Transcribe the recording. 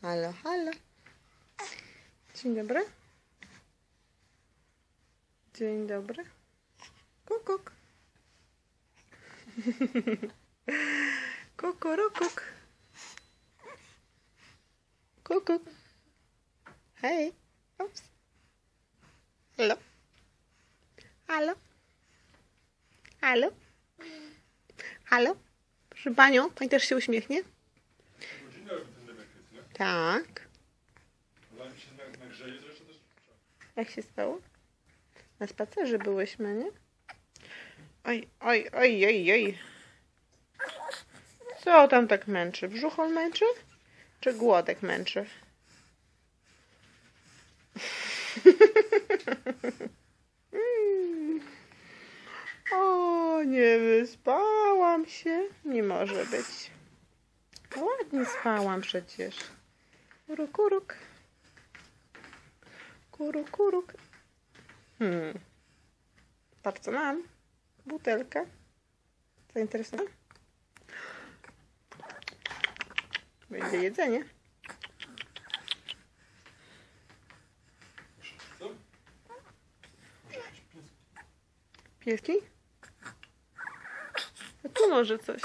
Halo, halo. Dzień dobry. Dzień dobry. Kukuk. Kukurukuk. Kukuk. Hej. Ups. Halo. Halo. Halo. Halo. Proszę panią, pani też się uśmiechnie? Tak. Jak się stało? Na spacerze byłyśmy, nie? Oj, oj, oj, oj, oj. Co tam tak męczy? Brzuch męczy? Czy głodek męczy? O, nie wyspałam się. Nie może być. Ładnie spałam przecież. Kuruk, kuruk. Kuruk, kuruk. Patrz co mam. Butelka. Zainteresowana? Będzie jedzenie. Pieski? A tu może coś.